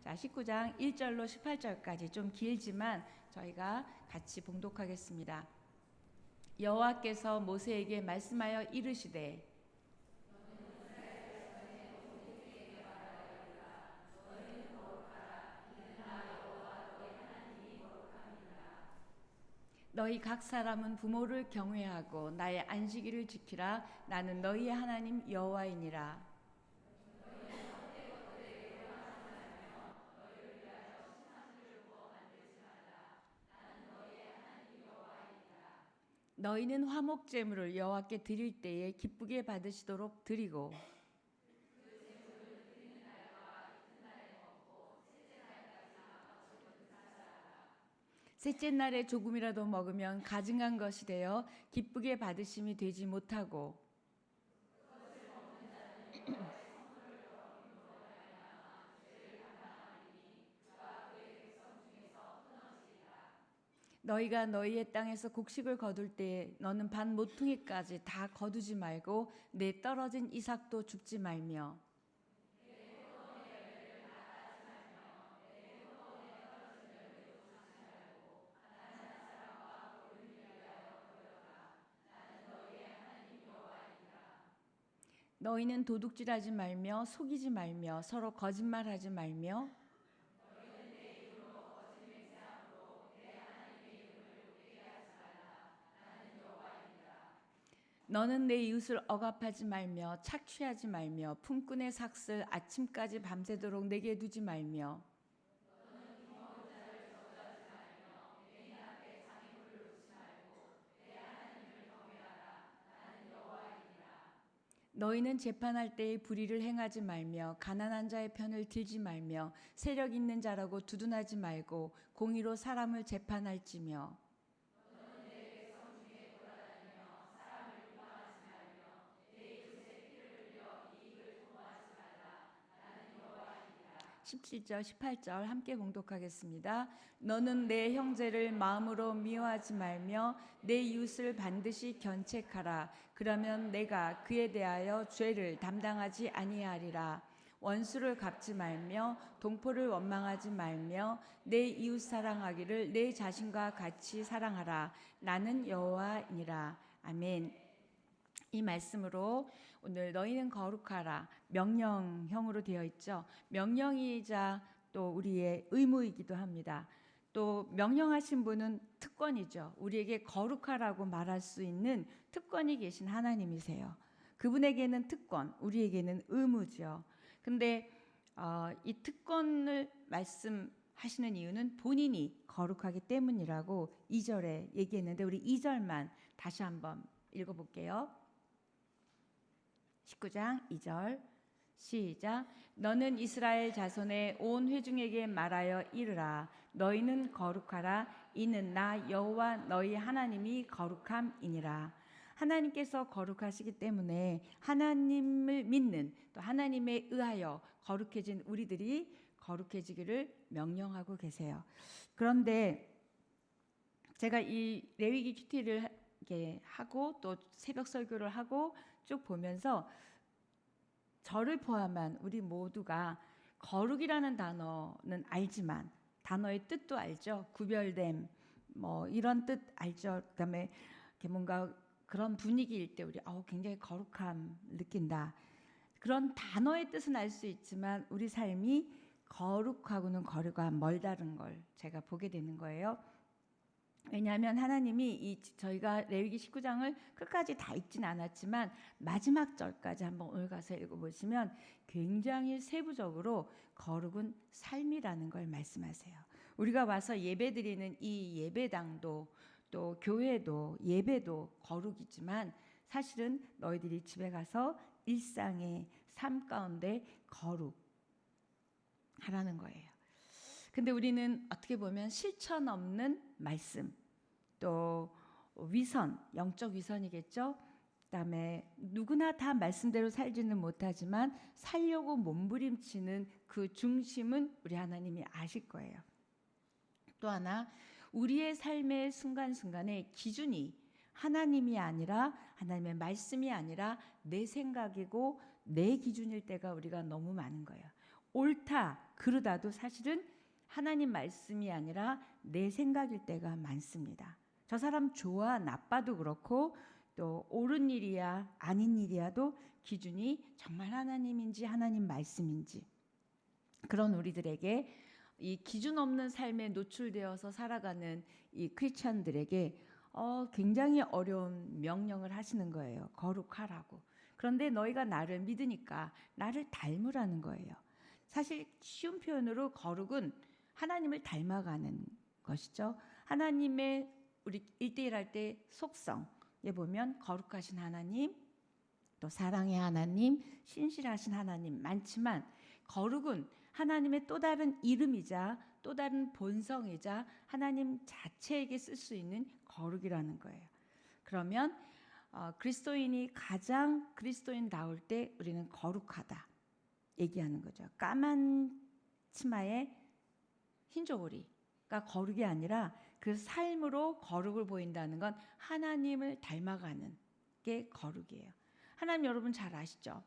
자, 19장 1절로 18절까지 좀 길지만 저희가 같이 봉독하겠습니다. 여호와께서 모세에게 말씀하여 이르시되 너희 각 사람은 부모를 경외하고 나의 안식일을 지키라. 나는 너희의 하나님 여호와이니라. 너희는 화목 제물을 여호와께 드릴 때에 기쁘게 받으시도록 드리고 셋째 날에 조금이라도 먹으면 가증한 것이 되어 기쁘게 받으심이 되지 못하고 너희가 너희의 땅에서 곡식을 거둘 때에 너는 반 모퉁이까지 다 거두지 말고 내 떨어진 이삭도 줍지 말며 너희는 도둑질하지 말며 속이지 말며 서로 거짓말하지 말며 너는 내 이웃을 억압하지 말며 착취하지 말며 품꾼의 삭슬 아침까지 밤새도록 내게 두지 말며 너희는 재판할 때에 불의를 행하지 말며 가난한 자의 편을 들지 말며 세력 있는 자라고 두둔하지 말고 공의로 사람을 재판할지며 17절 18절 함께 봉독하겠습니다. 너는 내 형제를 마음으로 미워하지 말며 내 이웃을 반드시 견책하라. 그러면 내가 그에 대하여 죄를 담당하지 아니하리라. 원수를 갚지 말며 동포를 원망하지 말며 내 이웃 사랑하기를 내 자신과 같이 사랑하라. 나는 여호와이니라. 아멘. 이 말씀으로 오늘 너희는 거룩하라 명령형으로 되어 있죠. 명령이자 또 우리의 의무이기도 합니다. 또 명령하신 분은 특권이죠. 우리에게 거룩하라고 말할 수 있는 특권이 계신 하나님이세요. 그분에게는 특권, 우리에게는 의무죠. 근데 이 특권을 말씀하시는 이유는 본인이 거룩하기 때문이라고 2절에 얘기했는데 우리 2절만 다시 한번 읽어볼게요. 19장 2절 시작. 너는 이스라엘 자손의 온 회중에게 말하여 이르라. 너희는 거룩하라. 이는 나 여호와 너희 하나님이 거룩함이니라. 하나님께서 거룩하시기 때문에 하나님을 믿는 또 하나님에 의하여 거룩해진 우리들이 거룩해지기를 명령하고 계세요. 그런데 제가 이 레위기 큐티를 하고 또 새벽 설교를 하고 쭉 보면서 저를 포함한 우리 모두가 거룩이라는 단어는 알지만 단어의 뜻도 알죠. 구별됨 뭐 이런 뜻 알죠. 그다음에 뭔가 그런 분위기일 때 우리 굉장히 거룩함 느낀다. 그런 단어의 뜻은 알 수 있지만 우리 삶이 거룩하고는 거리가 멀다는 걸 제가 보게 되는 거예요. 왜냐하면 하나님이 저희가 레위기 19장을 끝까지 다 읽진 않았지만 마지막 절까지 한번 오늘 가서 읽어보시면 굉장히 세부적으로 거룩은 삶이라는 걸 말씀하세요. 우리가 와서 예배드리는 이 예배당도 또 교회도 예배도 거룩이지만 사실은 너희들이 집에 가서 일상의 삶 가운데 거룩하라는 거예요. 근데 우리는 어떻게 보면 실천 없는 말씀, 또 위선, 영적 위선이겠죠. 그다음에 누구나 다 말씀대로 살지는 못하지만 살려고 몸부림치는 그 중심은 우리 하나님이 아실 거예요. 또 하나, 우리의 삶의 순간순간의 기준이 하나님이 아니라 하나님의 말씀이 아니라 내 생각이고 내 기준일 때가 우리가 너무 많은 거예요. 옳다, 그러다도 사실은 하나님 말씀이 아니라 내 생각일 때가 많습니다. 저 사람 좋아, 나빠도 그렇고 또 옳은 일이야, 아닌 일이야도 기준이 정말 하나님인지 하나님 말씀인지, 그런 우리들에게 이 기준 없는 삶에 노출되어서 살아가는 이 크리스찬들에게 굉장히 어려운 명령을 하시는 거예요. 거룩하라고. 그런데 너희가 나를 믿으니까 나를 닮으라는 거예요. 사실 쉬운 표현으로 거룩은 하나님을 닮아가는 것이죠. 하나님의 우리 1대1 할 때 속성에 보면 거룩하신 하나님, 또 사랑의 하나님, 신실하신 하나님 많지만 거룩은 하나님의 또 다른 이름이자 또 다른 본성이자 하나님 자체에게 쓸 수 있는 거룩이라는 거예요. 그러면 그리스도인이 가장 그리스도인다울 때 우리는 거룩하다 얘기하는 거죠. 까만 치마에 흰 저고리가 거룩이 아니라 그 삶으로 거룩을 보인다는 건 하나님을 닮아가는 게 거룩이에요. 하나님 여러분 잘 아시죠?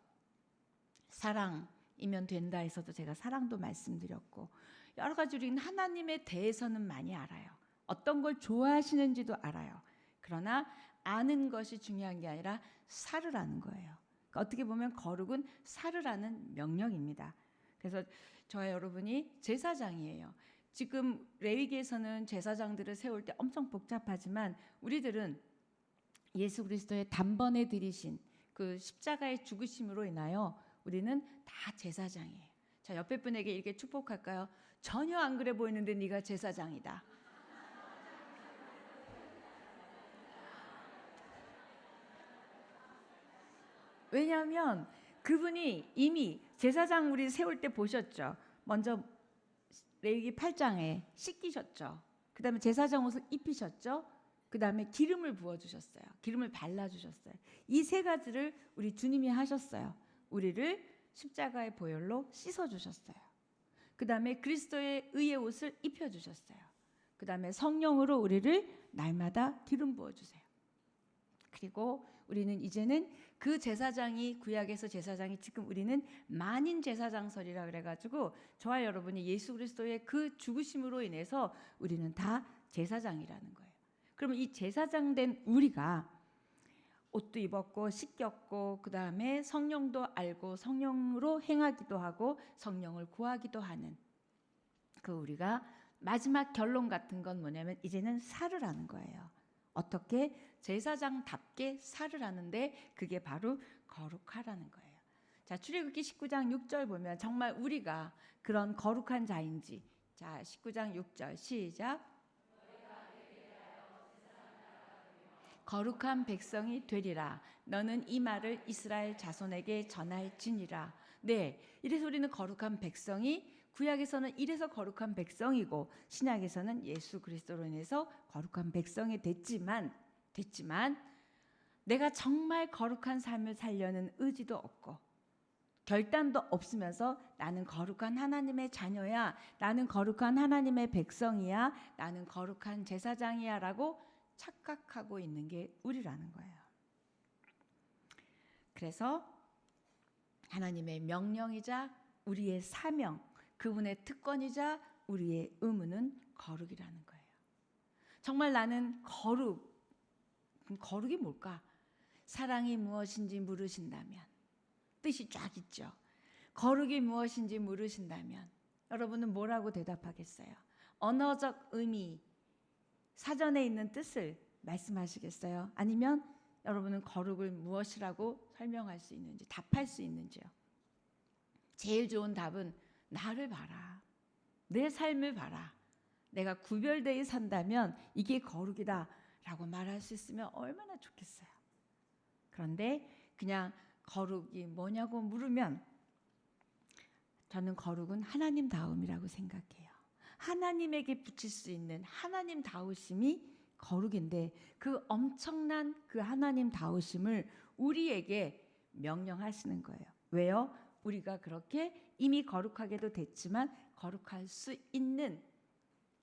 사랑이면 된다 해서도 제가 사랑도 말씀드렸고 여러 가지 우리는 하나님에 대해서는 많이 알아요. 어떤 걸 좋아하시는지도 알아요. 그러나 아는 것이 중요한 게 아니라 살으라는 거예요. 그러니까 어떻게 보면 거룩은 살으라는 명령입니다. 그래서 저와 여러분이 제사장이에요. 지금 레위기에서는 제사장들을 세울 때 엄청 복잡하지만 우리들은 예수 그리스도의 단번에 들이신 그 십자가의 죽으심으로 인하여 우리는 다 제사장이에요. 자, 옆에 분에게 이렇게 축복할까요? 전혀 안 그래 보이는데 네가 제사장이다. 왜냐하면 그분이 이미 제사장 우리 세울 때 보셨죠. 먼저 레위기 8장에 씻기셨죠. 그 다음에 제사장 옷을 입히셨죠. 그 다음에 기름을 부어주셨어요. 기름을 발라주셨어요. 이 세 가지를 우리 주님이 하셨어요. 우리를 십자가의 보혈로 씻어주셨어요. 그 다음에 그리스도의 의의 옷을 입혀주셨어요. 그 다음에 성령으로 우리를 날마다 기름 부어주세요. 그리고 우리는 이제는 그 제사장이 구약에서 제사장이 지금 우리는 만인 제사장설이라 그래가지고 저와 여러분이 예수 그리스도의 그 죽으심으로 인해서 우리는 다 제사장이라는 거예요. 그러면 이 제사장 된 우리가 옷도 입었고 씻겼고 그 다음에 성령도 알고 성령으로 행하기도 하고 성령을 구하기도 하는 그 우리가 마지막 결론 같은 건 뭐냐면 이제는 살으라는 거예요. 어떻게? 제사장답게 살으라는데 그게 바로 거룩하라는 거예요. 자, 출애굽기 19장 6절 보면 정말 우리가 그런 거룩한 자인지, 자 19장 6절 시작. 거룩한 백성이 되리라. 너는 이 말을 이스라엘 자손에게 전할지니라. 네, 이래서 우리는 거룩한 백성이, 구약에서는 이래서 거룩한 백성이고 신약에서는 예수 그리스도로 인해서 거룩한 백성이 됐지만 내가 정말 거룩한 삶을 살려는 의지도 없고 결단도 없으면서 나는 거룩한 하나님의 자녀야, 나는 거룩한 하나님의 백성이야, 나는 거룩한 제사장이야 라고 착각하고 있는 게 우리라는 거예요. 그래서 하나님의 명령이자 우리의 사명, 그분의 특권이자 우리의 의무는 거룩이라는 거예요. 정말 나는 거룩이 뭘까? 사랑이 무엇인지 물으신다면 뜻이 쫙 있죠. 거룩이 무엇인지 물으신다면 여러분은 뭐라고 대답하겠어요? 언어적 의미, 사전에 있는 뜻을 말씀하시겠어요? 아니면 여러분은 거룩을 무엇이라고 설명할 수 있는지, 답할 수 있는지요? 제일 좋은 답은 나를 봐라. 내 삶을 봐라. 내가 구별되어 산다면 이게 거룩이다 라고 말할 수 있으면 얼마나 좋겠어요. 그런데 그냥 거룩이 뭐냐고 물으면 저는 거룩은 하나님다움이라고 생각해요. 하나님에게 붙일 수 있는 하나님다우심이 거룩인데 그 엄청난 그 하나님다우심을 우리에게 명령하시는 거예요. 왜요? 우리가 그렇게 이미 거룩하게도 됐지만 거룩할 수 있는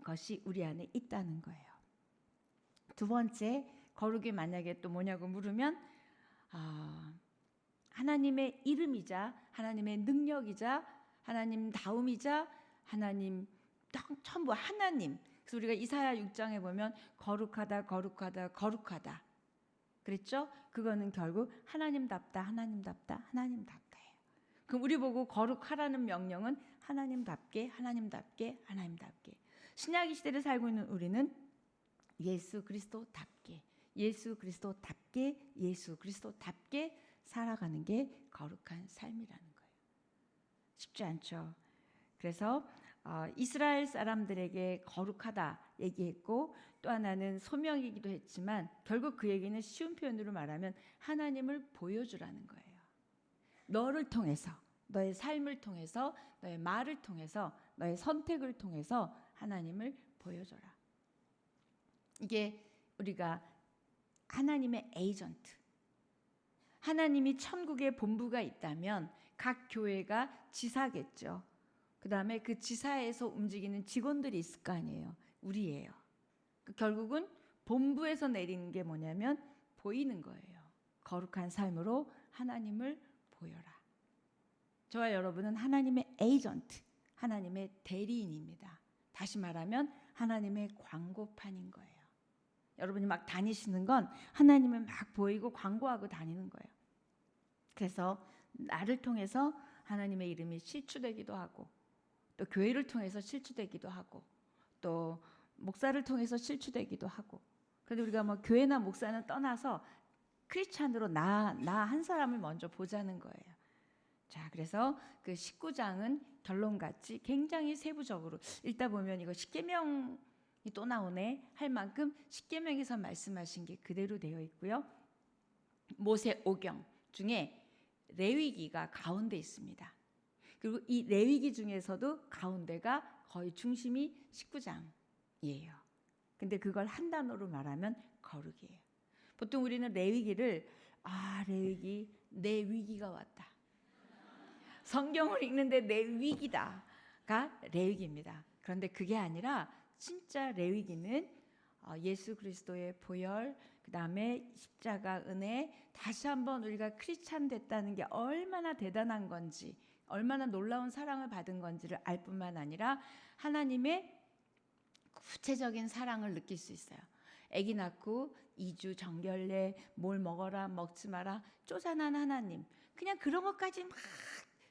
것이 우리 안에 있다는 거예요. 두 번째, 거룩이 만약에 또 뭐냐고 물으면 하나님의 이름이자 하나님의 능력이자 하나님다움이자 하나님 전부 하나님. 그래서 우리가 이사야 6장에 보면 거룩하다 거룩하다 거룩하다 그랬죠? 그거는 결국 하나님답다 하나님답다 하나님답다예요. 그럼 우리 보고 거룩하라는 명령은 하나님답게 하나님답게 하나님답게. 신약의 시대를 살고 있는 우리는 예수 그리스도답게 예수 그리스도답게 예수 그리스도답게 살아가는 게 거룩한 삶이라는 거예요. 쉽지 않죠. 그래서 이스라엘 사람들에게 거룩하다 얘기했고 또 하나는 소명이기도 했지만 결국 그 얘기는 쉬운 표현으로 말하면 하나님을 보여주라는 거예요. 너를 통해서 너의 삶을 통해서 너의 말을 통해서 너의 선택을 통해서 하나님을 보여줘라. 이게 우리가 하나님의 에이전트, 하나님이 천국에 본부가 있다면 각 교회가 지사겠죠. 그 다음에 그 지사에서 움직이는 직원들이 있을 거 아니에요. 우리예요. 결국은 본부에서 내리는 게 뭐냐면 보이는 거예요. 거룩한 삶으로 하나님을 보여라. 저와 여러분은 하나님의 에이전트, 하나님의 대리인입니다. 다시 말하면 하나님의 광고판인 거예요. 여러분이 막 다니시는 건 하나님을 막 보이고 광고하고 다니는 거예요. 그래서 나를 통해서 하나님의 이름이 실추되기도 하고 또 교회를 통해서 실추되기도 하고 또 목사를 통해서 실추되기도 하고. 그런데 우리가 뭐 교회나 목사는 떠나서 크리스찬으로 나 한 사람을 먼저 보자는 거예요. 자, 그래서 그 19장은 결론같이 굉장히 세부적으로 읽다 보면 이거 십계명이 또 나오네 할 만큼 십계명에서 말씀하신 게 그대로 되어 있고요. 모세 오경 중에 레위기가 가운데 있습니다. 그리고 이 레위기 중에서도 가운데가 거의 중심이 19장이에요. 근데 그걸 한 단어로 말하면 거룩이에요. 보통 우리는 레위기를 레위기 내 위기가 왔다. 성경을 읽는데 내 위기다가 레위기입니다. 그런데 그게 아니라 진짜 레위기는 예수 그리스도의 보혈, 그 다음에 십자가 은혜, 다시 한번 우리가 크리스찬 됐다는 게 얼마나 대단한 건지, 얼마나 놀라운 사랑을 받은 건지를 알 뿐만 아니라 하나님의 구체적인 사랑을 느낄 수 있어요. 아기 낳고 2주 정결례, 뭘 먹어라 먹지 마라 쪼잔한 하나님, 그냥 그런 것까지 막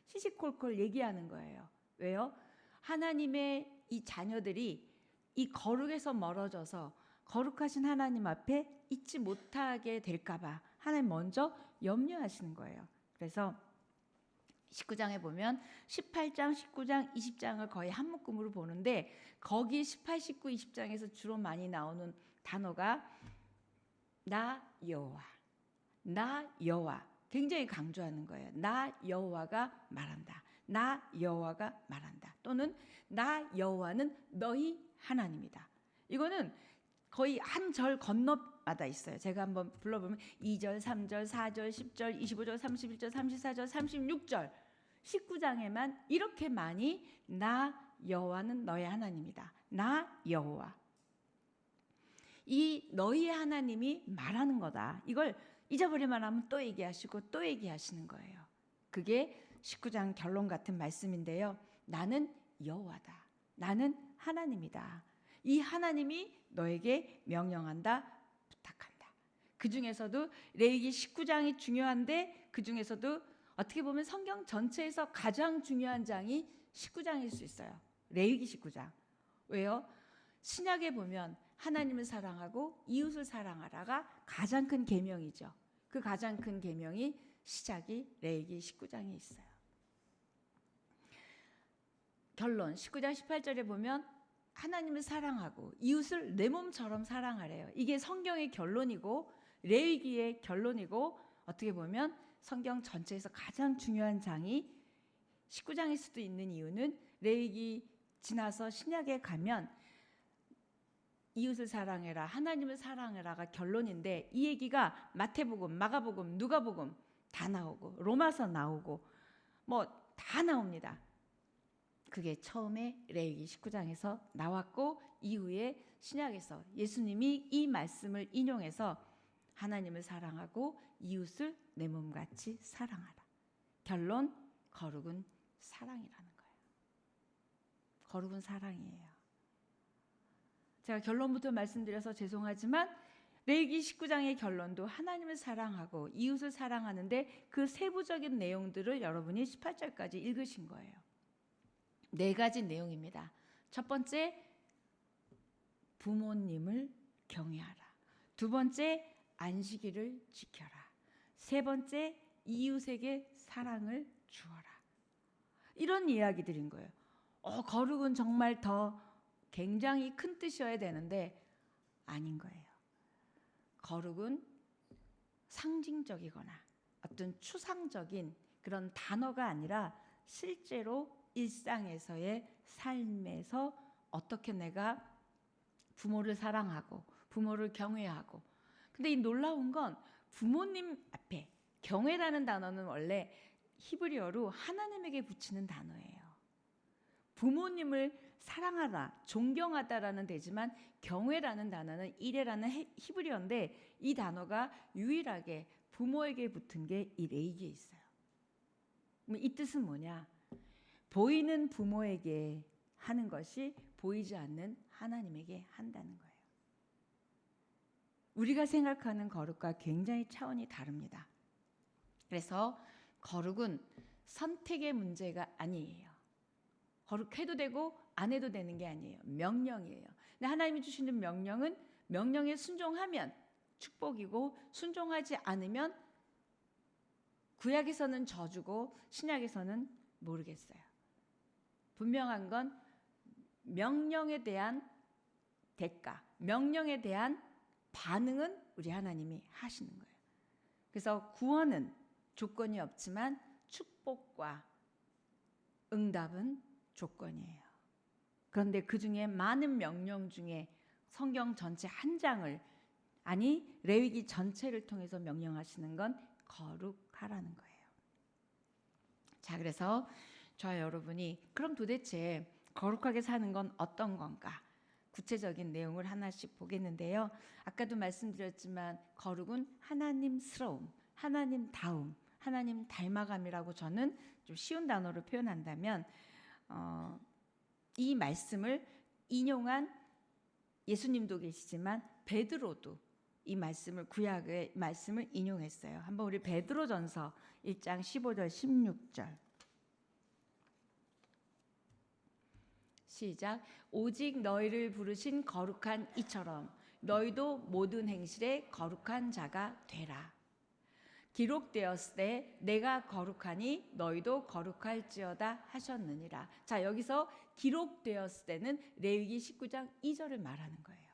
시시콜콜 얘기하는 거예요. 왜요? 하나님의 이 자녀들이 이 거룩에서 멀어져서 거룩하신 하나님 앞에 있지 못하게 될까 봐 하나님 먼저 염려하시는 거예요. 그래서 19장에 보면 18장, 19장, 20장을 거의 한 묶음으로 보는데 거기 18, 19, 20장에서 주로 많이 나오는 단어가 나 여호와, 나 여호와 굉장히 강조하는 거예요. 나 여호와가 말한다. 나 여호와가 말한다. 또는 나 여호와는 너희 하나님이다. 이거는 거의 한 절 건너마다 있어요. 제가 한번 불러보면 2절, 3절, 4절, 10절, 25절, 31절, 34절, 36절 19장에만 이렇게 많이 나 여호와는 너희 하나님이다. 나 여호와. 이 너희 하나님이 말하는 거다. 이걸 잊어버릴만 하면 또 얘기하시고 또 얘기하시는 거예요. 그게 19장 결론 같은 말씀인데요. 나는 여호와다. 나는 하나님이다. 이 하나님이 너에게 명령한다, 부탁한다. 그 중에서도 레위기 19장이 중요한데 그 중에서도 어떻게 보면 성경 전체에서 가장 중요한 장이 19장일 수 있어요. 레위기 19장. 왜요? 신약에 보면 하나님을 사랑하고 이웃을 사랑하라가 가장 큰 계명이죠. 그 가장 큰 계명이 시작이 레위기 19장에 있어요. 결론 19장 18절에 보면 하나님을 사랑하고 이웃을 내 몸처럼 사랑하래요. 이게 성경의 결론이고 레위기의 결론이고 어떻게 보면 성경 전체에서 가장 중요한 장이 19장일 수도 있는 이유는 레위기 지나서 신약에 가면 이웃을 사랑해라, 하나님을 사랑해라가 결론인데 이 얘기가 마태복음, 마가복음, 누가복음 다 나오고 로마서 나오고 뭐 다 나옵니다. 그게 처음에 레위기 19장에서 나왔고 이후에 신약에서 예수님이 이 말씀을 인용해서 하나님을 사랑하고 이웃을 내 몸같이 사랑하라. 결론, 거룩은 사랑이라는 거예요. 거룩은 사랑이에요. 제가 결론부터 말씀드려서 죄송하지만 레위기 19장의 결론도 하나님을 사랑하고 이웃을 사랑하는데 그 세부적인 내용들을 여러분이 18절까지 읽으신 거예요. 4가지 내용입니다. 첫 번째, 부모님을 경외하라. 두 번째, 안식일을 지켜라. 세 번째, 이웃에게 사랑을 주어라. 이런 이야기들인 거예요. 거룩은 정말 더 굉장히 큰 뜻이어야 되는데 아닌 거예요. 거룩은 상징적이거나 어떤 추상적인 그런 단어가 아니라 실제로 일상에서의 삶에서 어떻게 내가 부모를 사랑하고 부모를 경외하고, 근데 이 놀라운 건 부모님 앞에 경외라는 단어는 원래 히브리어로 하나님에게 붙이는 단어예요. 부모님을 사랑하다, 존경하다라는 되지만 경외라는 단어는 이레라는 히브리어인데 이 단어가 유일하게 부모에게 붙은 게 이 레위기에 있어요. 이 뜻은 뭐냐? 보이는 부모에게 하는 것이 보이지 않는 하나님에게 한다는 거예요. 우리가 생각하는 거룩과 굉장히 차원이 다릅니다. 그래서 거룩은 선택의 문제가 아니에요. 거룩해도 되고 안 해도 되는 게 아니에요. 명령이에요. 근데 하나님이 주시는 명령은 명령에 순종하면 축복이고 순종하지 않으면 구약에서는 저주고 신약에서는 모르겠어요. 분명한 건 명령에 대한 대가, 명령에 대한 반응은 우리 하나님이 하시는 거예요. 그래서 구원은 조건이 없지만 축복과 응답은 조건이에요. 그런데 그 중에 많은 명령 중에 성경 전체 한 장을, 아니 레위기 전체를 통해서 명령하시는 건 거룩하라는 거예요. 자, 그래서 저와 여러분이 그럼 도대체 거룩하게 사는 건 어떤 건가? 구체적인 내용을 하나씩 보겠는데요. 아까도 말씀드렸지만 거룩은 하나님스러움, 하나님다움, 하나님 닮아감이라고 저는 좀 쉬운 단어로 표현한다면 이 말씀을 인용한 예수님도 계시지만 베드로도 이 말씀을, 구약의 말씀을 인용했어요. 한번 우리 베드로전서 1장 15절 16절 시작. 오직 너희를 부르신 거룩한 이처럼 너희도 모든 행실에 거룩한 자가 되라. 기록되었을 때 내가 거룩하니 너희도 거룩할지어다 하셨느니라. 자, 여기서 기록되었을 때는 레위기 19장 2절을 말하는 거예요.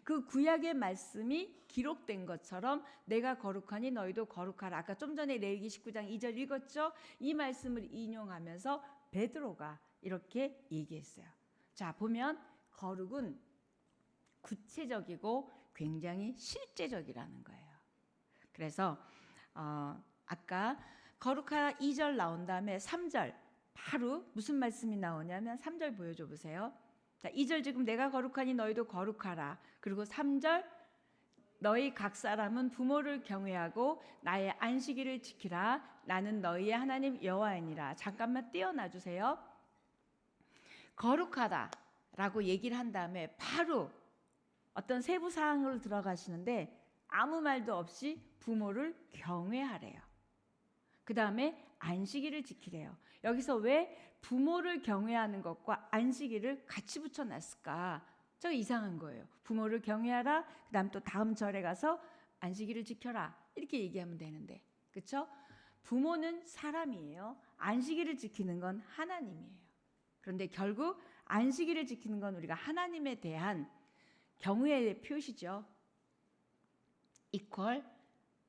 그 구약의 말씀이 기록된 것처럼 내가 거룩하니 너희도 거룩하라. 아까 좀 전에 레위기 19장 2절 읽었죠? 이 말씀을 인용하면서 베드로가 이렇게 얘기했어요. 자, 보면 거룩은 구체적이고 굉장히 실제적이라는 거예요. 그래서 아까 거룩하라 2절 나온 다음에 3절 바로 무슨 말씀이 나오냐면 3절 보여줘 보세요. 자, 2절 지금 내가 거룩하니 너희도 거룩하라. 그리고 3절 너희 각 사람은 부모를 경외하고 나의 안식일을 지키라. 나는 너희의 하나님 여호와이니라. 잠깐만 떼어놔 주세요. 거룩하다라고 얘기를 한 다음에 바로 어떤 세부 사항으로 들어가시는데 아무 말도 없이 부모를 경외하래요. 그 다음에 안식일을 지키래요. 여기서 왜 부모를 경외하는 것과 안식일을 같이 붙여놨을까? 저 이상한 거예요. 부모를 경외하라. 그 다음 또 다음 절에 가서 안식일을 지켜라. 이렇게 얘기하면 되는데, 그렇죠? 부모는 사람이에요. 안식일을 지키는 건 하나님이에요. 그런데 결국 안식일을 지키는 건 우리가 하나님에 대한 경외의 표시죠. 이퀄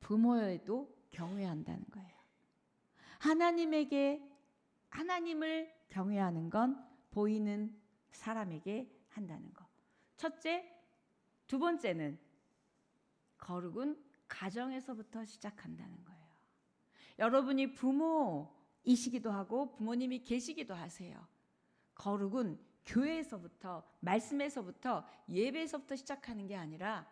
부모에도 경외한다는 거예요. 하나님을 경외하는 건 보이는 사람에게 한다는 거. 첫째, 두 번째는 거룩은 가정에서부터 시작한다는 거예요. 여러분이 부모이시기도 하고 부모님이 계시기도 하세요. 거룩은 교회에서부터, 말씀에서부터, 예배에서부터 시작하는 게 아니라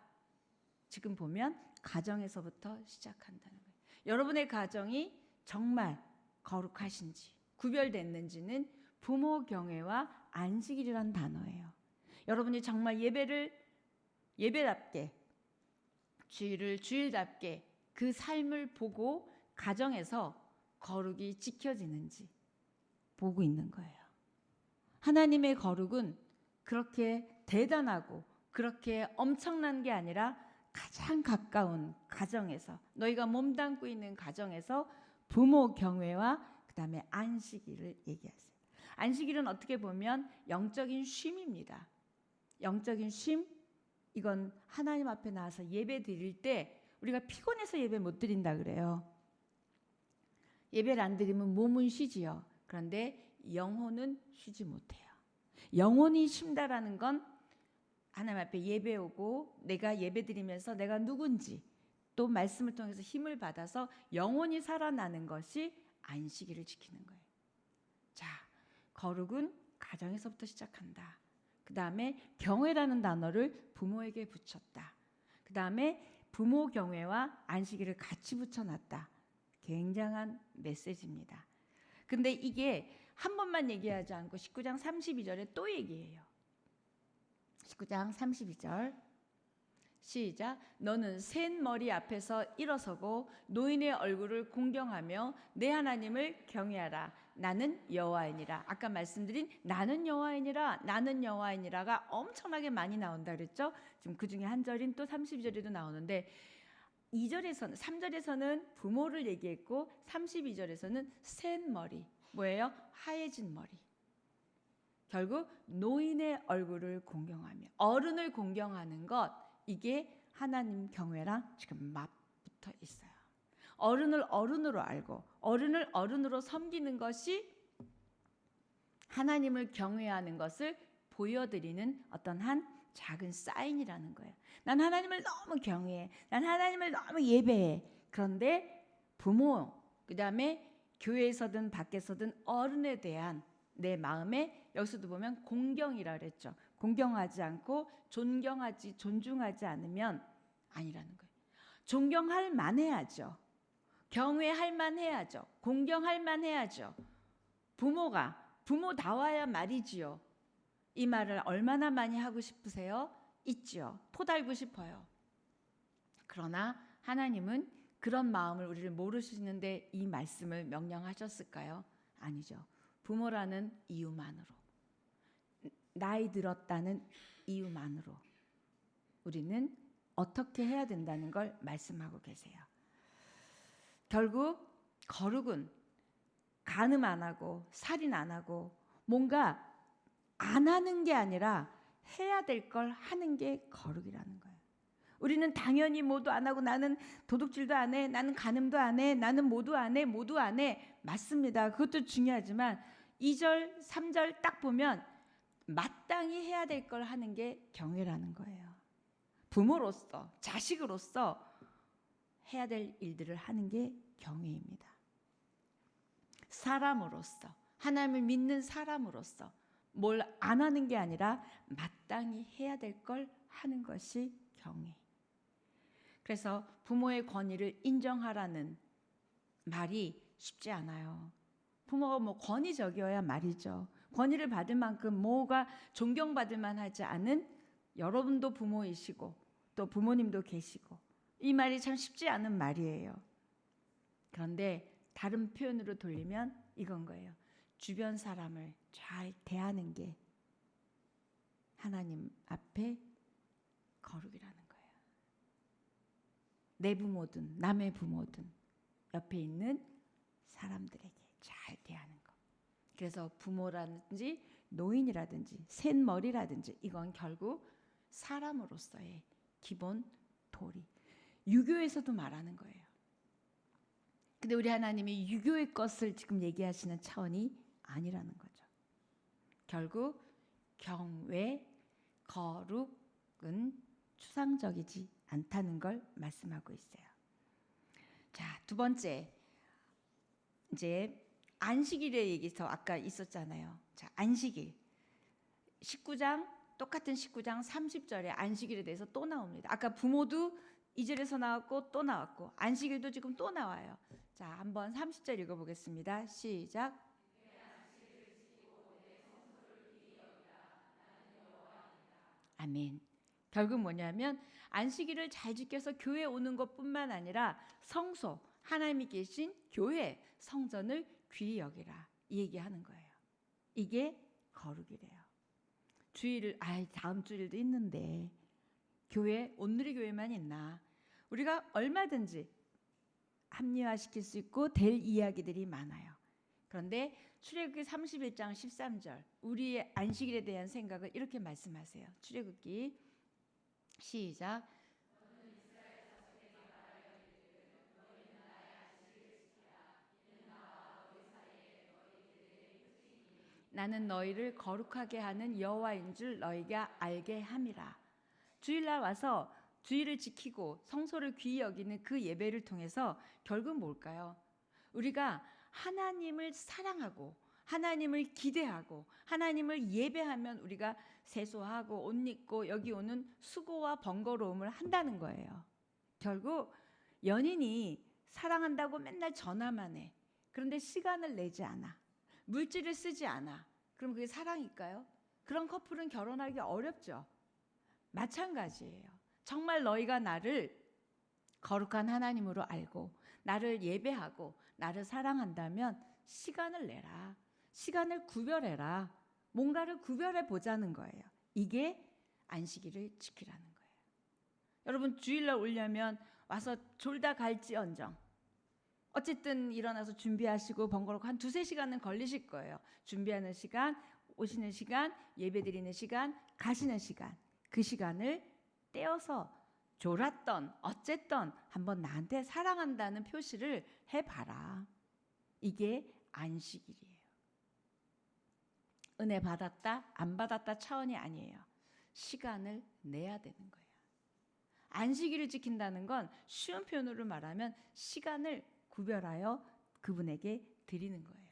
지금 보면 가정에서부터 시작한다는 거예요. 여러분의 가정이 정말 거룩하신지 구별됐는지는 부모 경외와 안식일이란 단어예요. 여러분이 정말 예배답게, 주일을 주일답게 그 삶을 보고 가정에서 거룩이 지켜지는지 보고 있는 거예요. 하나님의 거룩은 그렇게 대단하고 그렇게 엄청난 게 아니라 가장 가까운 가정에서, 너희가 몸담고 있는 가정에서 부모 경외와 그 다음에 안식일을 얘기하세요. 안식일은 어떻게 보면 영적인 쉼입니다. 영적인 쉼, 이건 하나님 앞에 나와서 예배 드릴 때 우리가 피곤해서 예배 못 드린다 그래요. 예배를 안 드리면 몸은 쉬지요. 그런데 영혼은 쉬지 못해요. 영혼이 쉰다라는 건 하나님 앞에 예배 오고 내가 예배 드리면서 내가 누군지 또 말씀을 통해서 힘을 받아서 영혼이 살아나는 것이 안식일을 지키는 거예요. 자, 거룩은 가정에서부터 시작한다. 그 다음에 경외라는 단어를 부모에게 붙였다. 그 다음에 부모 경외와 안식일을 같이 붙여놨다. 굉장한 메시지입니다. 근데 이게 한 번만 얘기하지 않고 19장 32절에 또 얘기해요. 19장 32절 시작. 너는 센 머리 앞에서 일어서고 노인의 얼굴을 공경하며 내 하나님을 경외하라. 나는 여호와이니라. 아까 말씀드린 나는 여호와이니라, 나는 여호와이니라가 엄청나게 많이 나온다 그랬죠. 지금 그중에 한 절인 또 32절에도 나오는데 2절에서는 3절에서는 부모를 얘기했고 32절에서는 센 머리, 뭐예요? 하얘진 머리. 결국 노인의 얼굴을 공경하며, 어른을 공경하는 것, 이게 하나님 경외랑 지금 맞붙어 있어요. 어른을 어른으로 알고 어른을 어른으로 섬기는 것이 하나님을 경외하는 것을 보여드리는 어떤 한 작은 사인이라는 거예요. 난 하나님을 너무 경외해. 난 하나님을 너무 예배해. 그런데 부모, 그 다음에 교회에서든 밖에서든 어른에 대한 내 마음에, 여기서도 보면 공경이라 그랬죠. 공경하지 않고 존중하지 않으면 아니라는 거예요. 존경할 만해야죠. 경외할 만해야죠. 공경할 만해야죠. 부모다워야 말이지요. 이 말을 얼마나 많이 하고 싶으세요? 있지요. 토달고 싶어요. 그러나 하나님은 그런 마음을 우리를 모르시는데 이 말씀을 명령하셨을까요? 아니죠. 부모라는 이유만으로, 나이 들었다는 이유만으로 우리는 어떻게 해야 된다는 걸 말씀하고 계세요. 결국 거룩은 간음 안 하고 살인 안 하고 뭔가 안 하는 게 아니라 해야 될 걸 하는 게 거룩이라는 거예요. 우리는 당연히 모두 안 하고 나는 도둑질도 안 해, 나는 간음도 안 해, 나는 모두 안 해. 맞습니다. 그것도 중요하지만 2절, 3절 딱 보면 마땅히 해야 될 걸 하는 게 경외라는 거예요. 부모로서, 자식으로서 해야 될 일들을 하는 게 경외입니다. 사람으로서, 하나님을 믿는 사람으로서 뭘 안 하는 게 아니라 마땅히 해야 될 걸 하는 것이 경외. 그래서 부모의 권위를 인정하라는 말이 쉽지 않아요. 부모가 뭐 권위적이어야 말이죠. 권위를 받을 만큼 뭐가 존경받을 만하지 않은 여러분도 부모이시고 또 부모님도 계시고 이 말이 참 쉽지 않은 말이에요. 그런데 다른 표현으로 돌리면 이건 거예요. 주변 사람을 잘 대하는 게 하나님 앞에 거룩이라는 거예요. 내 부모든 남의 부모든 옆에 있는 사람들에게 잘 대하는 것. 그래서 부모라든지 노인이라든지 샌머리라든지 이건 결국 사람으로서의 기본 도리. 유교에서도 말하는 거예요. 근데 우리 하나님이 유교의 것을 지금 얘기하시는 차원이 아니라는 거죠. 결국 경외, 거룩은 추상적이지 않다는 걸 말씀하고 있어요. 자, 두 번째, 이제 안식일의 얘기서 아까 있었잖아요. 자, 안식일 19장, 똑같은 19장 30절에 안식일에 대해서 또 나옵니다. 아까 부모도 2절에서 나왔고 또 나왔고 안식일도 지금 또 나와요. 자, 한번 30절 읽어보겠습니다. 시작. 아멘. 결국 뭐냐면 안식일을 잘 지켜서 교회에 오는 것뿐만 아니라 성소, 하나님이 계신 교회, 성전을 귀히 여기라 이 얘기하는 거예요. 이게 거룩이래요. 주일을 다음 주일도 있는데 교회 온누리 교회만 있나? 우리가 얼마든지 합리화시킬 수 있고 될 이야기들이 많아요. 그런데 출애굽기 31장 13절 우리의 안식일에 대한 생각을 이렇게 말씀하세요. 출애굽기 시작. 나는 너희를 거룩하게 하는 여호와인 줄 너희가 알게 함이라. 주일날 와서 주일을 지키고 성소를 귀히 여기는 그 예배를 통해서 결국 뭘까요? 우리가 하나님을 사랑하고 하나님을 기대하고 하나님을 예배하면 우리가 세수하고 옷 입고 여기 오는 수고와 번거로움을 한다는 거예요. 결국 연인이 사랑한다고 맨날 전화만 해. 그런데 시간을 내지 않아. 물질을 쓰지 않아. 그럼 그게 사랑일까요? 그런 커플은 결혼하기 어렵죠. 마찬가지예요. 정말 너희가 나를 거룩한 하나님으로 알고 나를 예배하고 나를 사랑한다면 시간을 내라. 시간을 구별해라. 뭔가를 구별해 보자는 거예요. 이게 안식일을 지키라는 거예요. 여러분 주일날 오려면 와서 졸다 갈지언정 어쨌든 일어나서 준비하시고 번거롭고 한 2-3시간은 걸리실 거예요. 준비하는 시간, 오시는 시간, 예배드리는 시간, 가시는 시간. 그 시간을 떼어서 졸았던 어쨌든 한번 나한테 사랑한다는 표시를 해봐라. 이게 안식일이에요. 은혜 받았다 안 받았다 차원이 아니에요. 시간을 내야 되는 거예요. 안식일을 지킨다는 건 쉬운 표현으로 말하면 시간을 구별하여 그분에게 드리는 거예요.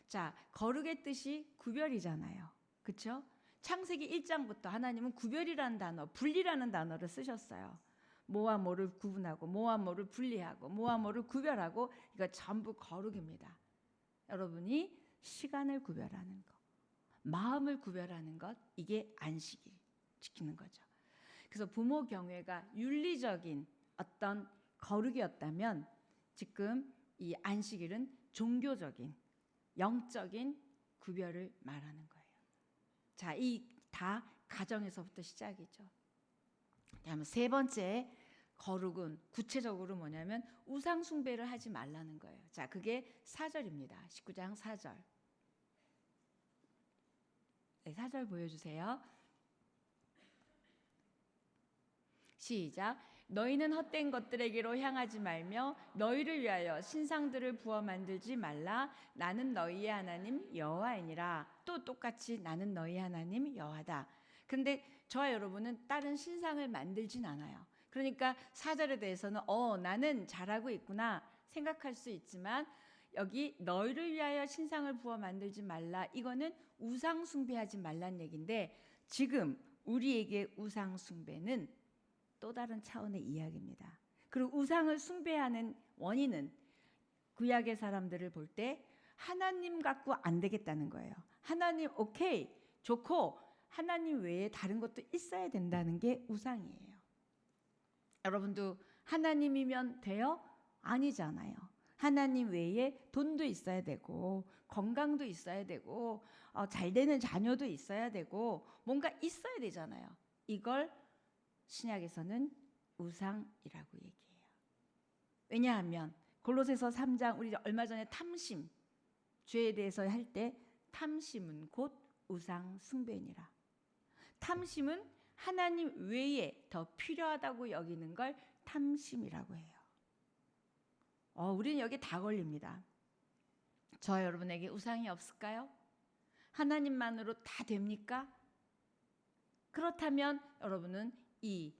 자, 거룩의 뜻이 구별이잖아요. 그렇죠? 창세기 1장부터 하나님은 구별이라는 단어, 분리라는 단어를 쓰셨어요. 뭐와 뭐를 구분하고 뭐와 뭐를 분리하고 뭐와 뭐를 구별하고 이거 전부 거룩입니다. 여러분이 시간을 구별하는 것, 마음을 구별하는 것, 이게 안식일 지키는 거죠. 그래서 부모 경외가 윤리적인 어떤 거룩이었다면 지금 이 안식일은 종교적인 영적인 구별을 말하는 거예요. 자, 이 다 가정에서부터 시작이죠. 다음 세 번째 거룩은 구체적으로 뭐냐면 우상 숭배를 하지 말라는 거예요. 자, 그게 4절입니다. 19장 4절. 네, 4절 보여주세요. 시작. 너희는 헛된 것들에게로 향하지 말며 너희를 위하여 신상들을 부어 만들지 말라. 나는 너희의 하나님 여호와이니라. 또 똑같이 나는 너희 하나님 여호와다. 근데 저와 여러분은 다른 신상을 만들진 않아요. 그러니까 4절에 대해서는 나는 잘하고 있구나 생각할 수 있지만 여기 너희를 위하여 신상을 부어 만들지 말라. 이거는 우상 숭배하지 말란 얘기인데 지금 우리에게 우상 숭배는 또 다른 차원의 이야기입니다. 그리고 우상을 숭배하는 원인은 구약의 사람들을 볼 때 하나님 갖고 안 되겠다는 거예요. 하나님 오케이 좋고 하나님 외에 다른 것도 있어야 된다는 게 우상이에요. 여러분도 하나님이면 돼요? 아니잖아요. 하나님 외에 돈도 있어야 되고 건강도 있어야 되고 잘 되는 자녀도 있어야 되고 뭔가 있어야 되잖아요. 이걸 신약에서는 우상이라고 얘기해요. 왜냐하면 골로새서 3장 우리 얼마 전에 탐심 죄에 대해서 할 때 탐심은 곧 우상 숭배니라. 탐심은 하나님 외에 더 필요하다고 여기는 걸 탐심이라고 해요. 우리는 여기 다 걸립니다. 저 여러분에게 우상이 없을까요? 하나님만으로 다 됩니까? 그렇다면 여러분은 이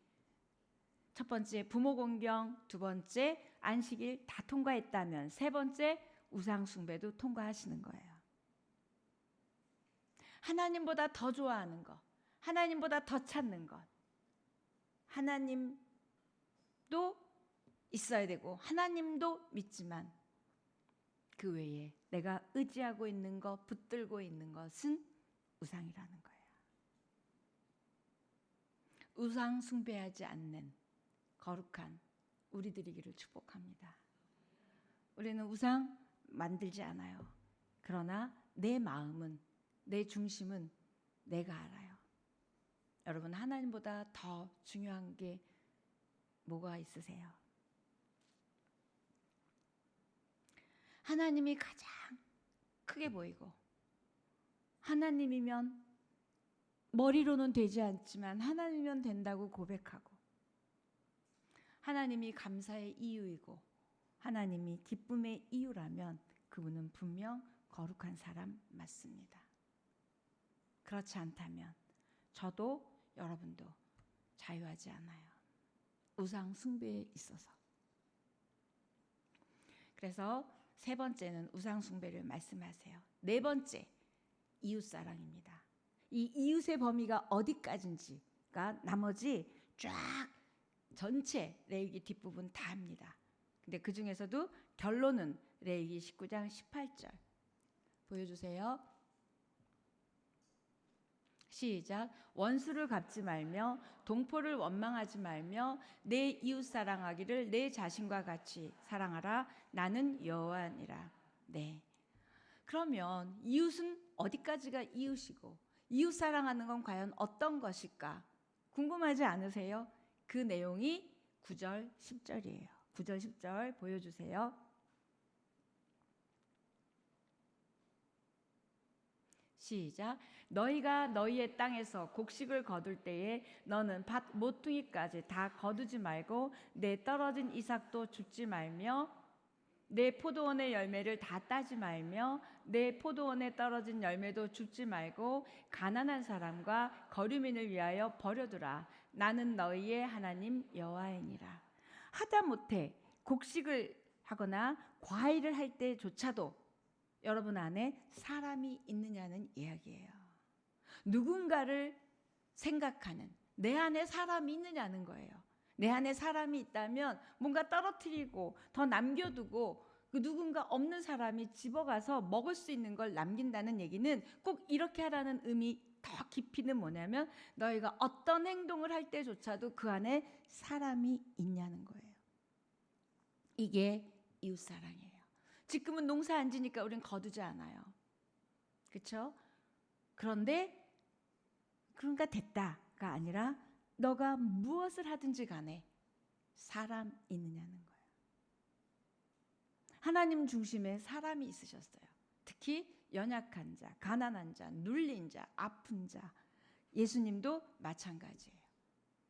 첫 번째 부모 공경, 두 번째 안식일 다 통과했다면 세 번째 우상 숭배도 통과하시는 거예요. 하나님보다 더 좋아하는 것, 하나님보다 더 찾는 것, 하나님도 있어야 되고 하나님도 믿지만 그 외에 내가 의지하고 있는 것, 붙들고 있는 것은 우상이라는 거예요. 우상 숭배하지 않는 거룩한 우리 들이기를 축복합니다. 우리는 우상 만들지 않아요. 그러나 내 마음은, 내 중심은 내가 알아요. 여러분, 하나님보다 더 중요한 게 뭐가 있으세요? 하나님이 가장 크게 보이고, 하나님이면 머리로는 되지 않지만 하나님이면 된다고 고백하고, 하나님이 감사의 이유이고 하나님이 기쁨의 이유라면 그분은 분명 거룩한 사람 맞습니다. 그렇지 않다면 저도 여러분도 자유하지 않아요. 우상 숭배에 있어서. 그래서 세 번째는 우상 숭배를 말씀하세요. 네 번째, 이웃 사랑입니다. 이 이웃의 범위가 어디까지인지가 나머지 쫙 전체 레위기 뒷부분 다 합니다. 근데 그 중에서도 결론은 레위기 19장 18절 보여주세요. 시작. 원수를 갚지 말며 동포를 원망하지 말며 내 이웃 사랑하기를 내 자신과 같이 사랑하라. 나는 여호와니라. 네. 그러면 이웃은 어디까지가 이웃이고 이웃 사랑하는 건 과연 어떤 것일까? 궁금하지 않으세요? 그 내용이 9절 10절이에요. 9절 10절 보여주세요. 시작. 너희가 너희의 땅에서 곡식을 거둘 때에 너는 밭 모퉁이까지 다 거두지 말고 내 떨어진 이삭도 줍지 말며 내 포도원의 열매를 다 따지 말며 내 포도원에 떨어진 열매도 줍지 말고 가난한 사람과 거류민을 위하여 버려두라. 나는 너희의 하나님 여호와이니라. 하다못해 곡식을 하거나 과일을 할 때조차도 여러분 안에 사람이 있느냐는 이야기예요. 누군가를 생각하는, 내 안에 사람이 있느냐는 거예요. 내 안에 사람이 있다면 뭔가 떨어뜨리고 더 남겨두고 그 누군가 없는 사람이 집어가서 먹을 수 있는 걸 남긴다는 얘기는 꼭 이렇게 하라는 의미 더 깊이는 뭐냐면 너희가 어떤 행동을 할 때조차도 그 안에 사람이 있냐는 거예요. 이게 이웃사랑이에요. 지금은 농사 안 지니까 우린 거두지 않아요. 그렇죠? 그런데 그러니까 됐다가 아니라 너가 무엇을 하든지 간에 사람 있느냐는 거예요. 하나님 중심에 사람이 있으셨어요. 특히 연약한 자, 가난한 자, 눌린 자, 아픈 자. 예수님도 마찬가지예요.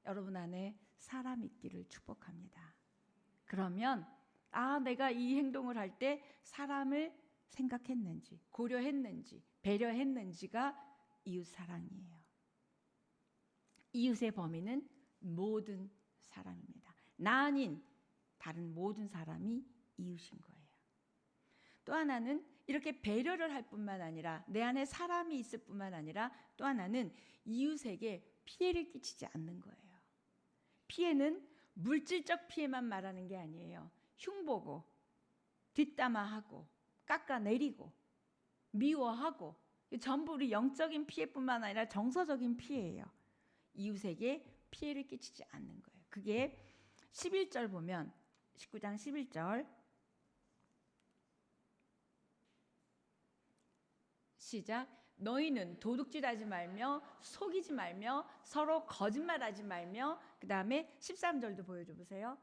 여러분 안에 사람 있기를 축복합니다. 그러면 내가 이 행동을 할 때 사람을 생각했는지, 고려했는지, 배려했는지가 이웃 사랑이에요. 이웃의 범위는 모든 사람입니다. 나 아닌 다른 모든 사람이 이웃인 거예요. 또 하나는 이렇게 배려를 할 뿐만 아니라 내 안에 사람이 있을 뿐만 아니라 또 하나는 이웃에게 피해를 끼치지 않는 거예요. 피해는 물질적 피해만 말하는 게 아니에요. 흉보고 뒷담화하고 깎아내리고 미워하고 전부 우리 영적인 피해뿐만 아니라 정서적인 피해예요. 이웃에게 피해를 끼치지 않는 거예요. 그게 11절 보면 19장 11절 시작. 너희는 도둑질하지 말며 속이지 말며 서로 거짓말하지 말며 그 다음에 13절도 보여줘 보세요.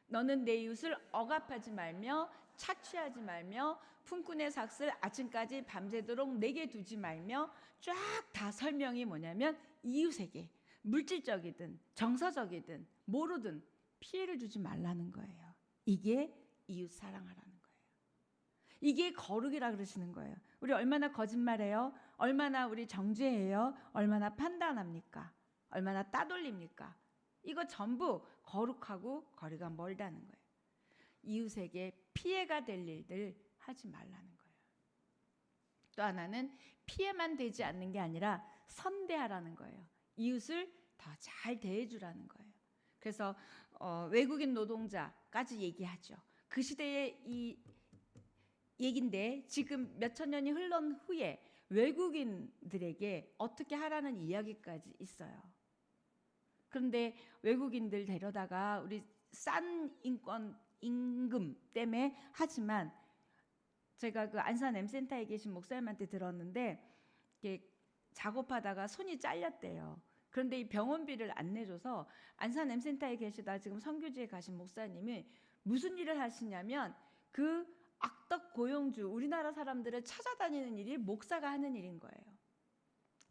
너는 내 이웃을 억압하지 말며 착취하지 말며 품꾼의 삭슬 아침까지 밤새도록 내게 두지 말며 쫙 다 설명이 뭐냐면 이웃에게 물질적이든 정서적이든 뭐로든 피해를 주지 말라는 거예요. 이게 이웃 사랑하라는 거예요. 이게 거룩이라 그러시는 거예요. 우리 얼마나 거짓말해요? 얼마나 우리 정죄해요? 얼마나 판단합니까? 얼마나 따돌립니까? 이거 전부 거룩하고 거리가 멀다는 거예요. 이웃에게 피해가 될 일들 하지 말라는 거예요. 또 하나는 피해만 되지 않는 게 아니라 선대하라는 거예요. 이웃을 더 잘 대해주라는 거예요. 그래서 외국인 노동자까지 얘기하죠. 그 시대의 이 얘긴데 지금 몇천 년이 흘러온 후에 외국인들에게 어떻게 하라는 이야기까지 있어요. 그런데 외국인들 데려다가 우리 싼 임금 때문에 하지만 제가 그 안산 M센터에 계신 목사님한테 들었는데 이게 작업하다가 손이 잘렸대요. 그런데 이 병원비를 안 내줘서 안산 M센터에 계시다 지금 선교지에 가신 목사님이 무슨 일을 하시냐면 그 악덕 고용주 우리나라 사람들을 찾아다니는 일이 목사가 하는 일인 거예요.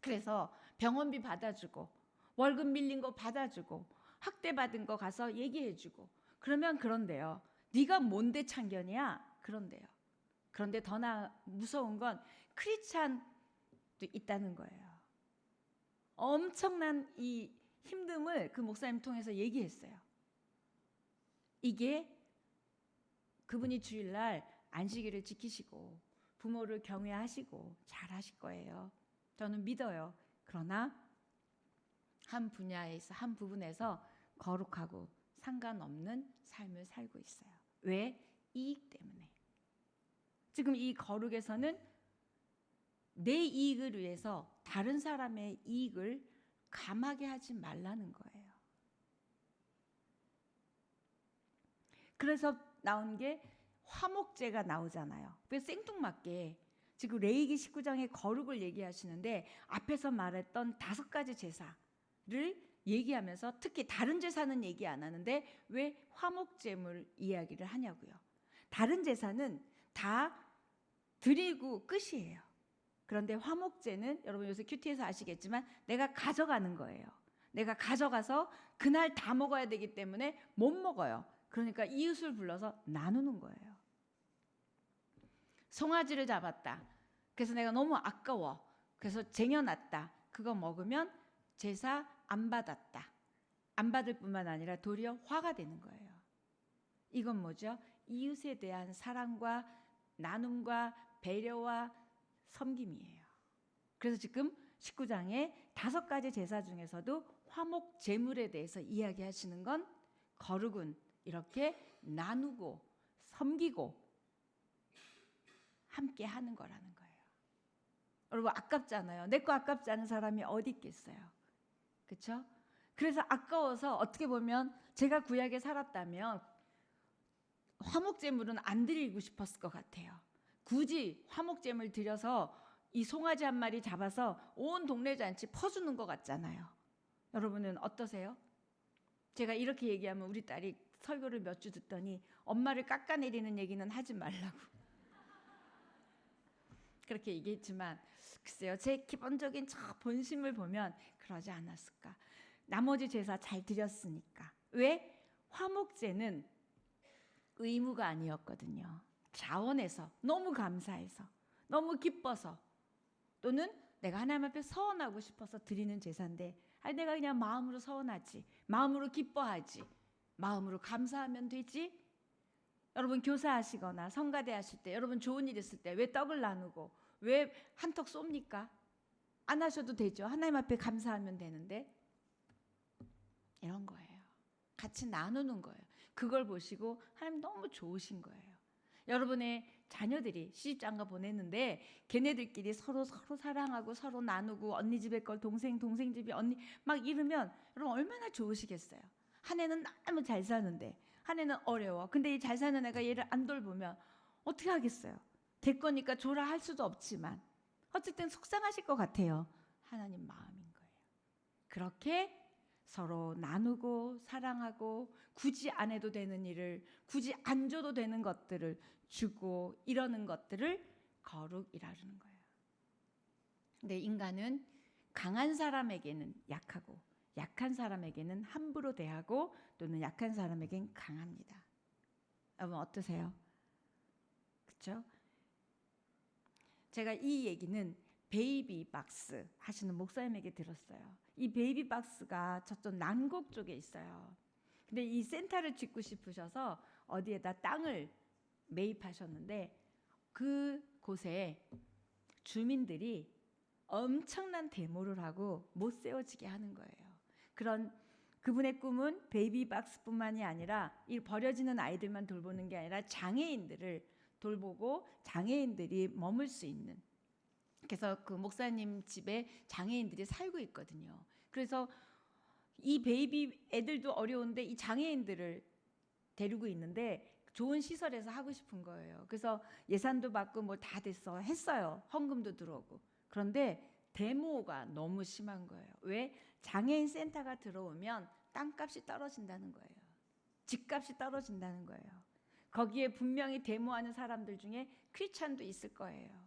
그래서 병원비 받아주고 월급 밀린 거 받아주고 학대받은 거 가서 얘기해주고 그러면 그런데요. 네가 뭔데 참견이야? 그런데요. 그런데 더 무서운 건 크리스찬도 있다는 거예요. 엄청난 이 힘듦을 그 목사님 통해서 얘기했어요. 이게 그분이 주일날 안식일을 지키시고 부모를 경외하시고 잘하실 거예요. 저는 믿어요. 그러나 한 분야에서 한 부분에서 거룩하고 상관없는 삶을 살고 있어요. 왜? 이익 때문에. 지금 이 거룩에서는 내 이익을 위해서 다른 사람의 이익을 감하게 하지 말라는 거예요. 그래서 나온 게 화목제가 나오잖아요. 그래서 생뚱맞게 지금 레위기 19장의 거룩을 얘기하시는데 앞에서 말했던 5가지 제사를 얘기하면서 특히 다른 제사는 얘기 안 하는데 왜 화목제물 이야기를 하냐고요. 다른 제사는 다 드리고 끝이에요. 그런데 화목제는 여러분 요새 큐티에서 아시겠지만 내가 가져가는 거예요. 내가 가져가서 그날 다 먹어야 되기 때문에 못 먹어요. 그러니까 이웃을 불러서 나누는 거예요. 송아지를 잡았다. 그래서 내가 너무 아까워. 그래서 쟁여놨다. 그거 먹으면 제사 안 받았다. 안 받을 뿐만 아니라 도리어 화가 되는 거예요. 이건 뭐죠? 이웃에 대한 사랑과 나눔과 배려와 섬김이에요. 그래서 지금 19장의 5가지 제사 중에서도 화목 제물에 대해서 이야기하시는 건 거룩은 이렇게 나누고 섬기고 함께 하는 거라는 거예요. 여러분 아깝잖아요. 내 거 아깝지 않은 사람이 어디 있겠어요. 그렇죠? 그래서 아까워서 어떻게 보면 제가 구약에 살았다면 화목제물은 안 드리고 싶었을 것 같아요. 굳이 화목제물 드려서 이 송아지 한 마리 잡아서 온 동네 잔치 퍼주는 것 같잖아요. 여러분은 어떠세요? 제가 이렇게 얘기하면 우리 딸이 설교를 몇 주 듣더니 엄마를 깎아내리는 얘기는 하지 말라고 그렇게 얘기했지만 글쎄요. 제 기본적인 저 본심을 보면 그러지 않았을까. 나머지 제사 잘 드렸으니까. 왜? 화목제는 의무가 아니었거든요. 자원해서 너무 감사해서 너무 기뻐서 또는 내가 하나님 앞에 서원하고 싶어서 드리는 제사인데 아니 내가 그냥 마음으로 서원하지 마음으로 기뻐하지 마음으로 감사하면 되지. 여러분 교사하시거나 성가대 하실 때 여러분 좋은 일 있을 때 왜 떡을 나누고 왜 한턱 쏩니까? 안 하셔도 되죠. 하나님 앞에 감사하면 되는데 이런 거예요. 같이 나누는 거예요. 그걸 보시고 하나님 너무 좋으신 거예요. 여러분의 자녀들이 시집장가 보냈는데 걔네들끼리 서로 사랑하고 서로 나누고 언니 집에 걸 동생 집이 언니 막 이러면 여러분 얼마나 좋으시겠어요. 한 애는 너무 잘 사는데 한 애는 어려워. 근데 이 잘 사는 애가 얘를 안 돌보면 어떻게 하겠어요. 될 거니까 줘라 할 수도 없지만 어쨌든 속상하실 것 같아요. 하나님 마음인 거예요. 그렇게 서로 나누고 사랑하고 굳이 안 해도 되는 일을 굳이 안 줘도 되는 것들을 주고 이러는 것들을 거룩이라는 거예요. 근데 인간은 강한 사람에게는 약하고 약한 사람에게는 함부로 대하고 또는 약한 사람에게는 강합니다. 여러분 어떠세요? 그렇죠? 제가 이 얘기는 베이비 박스 하시는 목사님에게 들었어요. 이 베이비 박스가 저쪽 난곡 쪽에 있어요. 근데 이 센터를 짓고 싶으셔서 어디에다 땅을 매입하셨는데 그 곳에 주민들이 엄청난 데모를 하고 못 세워지게 하는 거예요. 그분의 꿈은 베이비 박스뿐만이 아니라 이 버려지는 아이들만 돌보는 게 아니라 장애인들을 돌보고 장애인들이 머물 수 있는 그래서 그 목사님 집에 장애인들이 살고 있거든요. 그래서 이 베이비 애들도 어려운데 이 장애인들을 데리고 있는데 좋은 시설에서 하고 싶은 거예요. 그래서 예산도 받고 뭐 다 됐어 했어요. 헌금도 들어오고. 그런데 데모가 너무 심한 거예요. 왜? 장애인 센터가 들어오면 땅값이 떨어진다는 거예요. 집값이 떨어진다는 거예요. 거기에 분명히 데모하는 사람들 중에 크리스찬도 있을 거예요.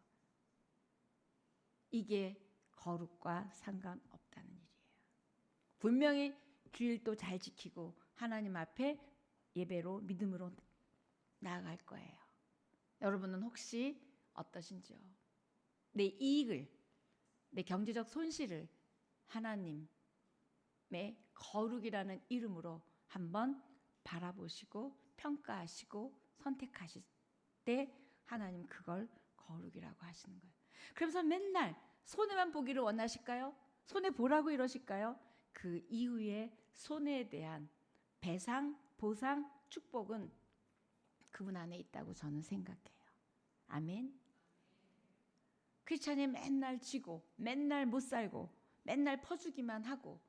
이게 거룩과 상관없다는 일이에요. 분명히 주일도 잘 지키고 하나님 앞에 예배로 믿음으로 나아갈 거예요. 여러분은 혹시 어떠신지요? 내 이익을, 내 경제적 손실을 하나님의 거룩이라는 이름으로 한번 바라보시고 평가하시고 선택하실 때 하나님 그걸 거룩이라고 하시는 거예요. 그러면서 맨날 손해만 보기를 원하실까요? 손해 보라고 이러실까요? 그 이후에 손해에 대한 배상, 보상, 축복은 그분 안에 있다고 저는 생각해요. 아멘. 크리스찬이 맨날 지고 맨날 못 살고 맨날 퍼주기만 하고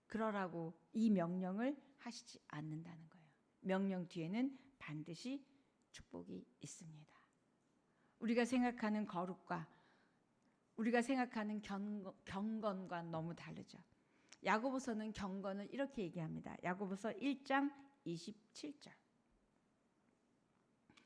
그러라고 이 명령을 하시지 않는다는 거예요. 명령 뒤에는 반드시 축복이 있습니다. 우리가 생각하는 거룩과 우리가 생각하는 경건과 너무 다르죠. 야고보서는 경건을 이렇게 얘기합니다. 야고보서 1장 27절.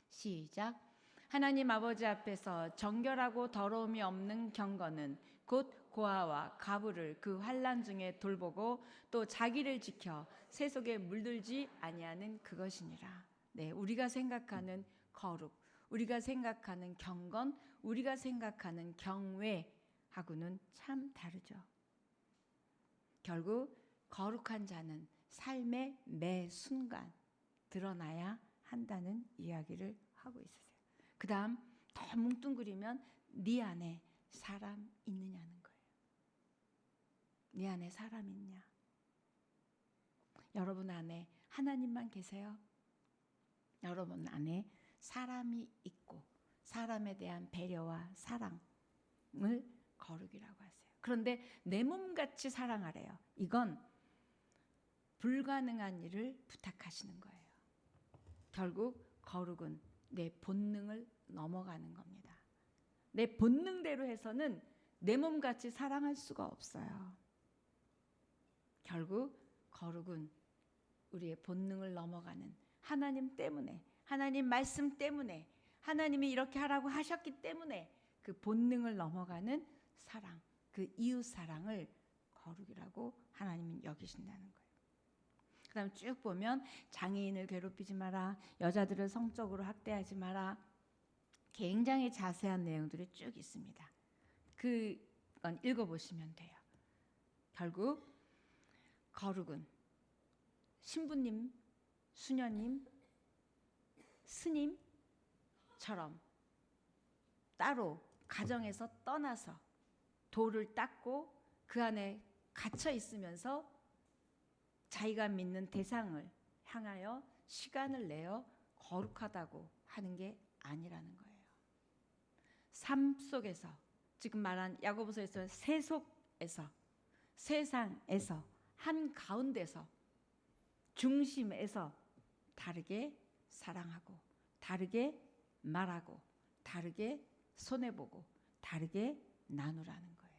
시작. 하나님 아버지 앞에서 정결하고 더러움이 없는 경건은 곧 고아와 가부를 그 환난 중에 돌보고 또 자기를 지켜 세속에 물들지 아니하는 그것이니라. 네, 우리가 생각하는 거룩, 우리가 생각하는 경건, 우리가 생각하는 경외하고는 참 다르죠. 결국 거룩한 자는 삶의 매 순간 드러나야 한다는 이야기를 하고 있으세요. 그 다음 더 뭉뚱그리면 네 안에 사람 있느냐는 거예요. 네 안에 사람 있냐? 여러분 안에 하나님만 계세요? 여러분 안에 사람이 있고 사람에 대한 배려와 사랑을 거룩이라고 하세요. 그런데 내 몸같이 사랑하래요. 이건 불가능한 일을 부탁하시는 거예요. 결국 거룩은 내 본능을 넘어가는 겁니다. 내 본능대로 해서는 내 몸같이 사랑할 수가 없어요. 결국 거룩은 우리의 본능을 넘어가는 하나님 때문에, 하나님 말씀 때문에, 하나님이 이렇게 하라고 하셨기 때문에 그 본능을 넘어가는 사랑, 그 이웃 사랑을 거룩이라고 하나님은 여기신다는 거예요. 그 다음 쭉 보면 장애인을 괴롭히지 마라, 여자들을 성적으로 학대하지 마라, 굉장히 자세한 내용들이 쭉 있습니다. 그건 읽어보시면 돼요. 결국 거룩은 신부님, 수녀님, 스님처럼 따로 가정에서 떠나서 돌을 닦고 그 안에 갇혀 있으면서 자기가 믿는 대상을 향하여 시간을 내어 거룩하다고 하는 게 아니라는 거예요. 삶 속에서 지금 말한 야고보서에서 세속에서 세상에서 한가운데서 중심에서 다르게 사랑하고 다르게 말하고 다르게 손해보고 다르게 나누라는 거예요.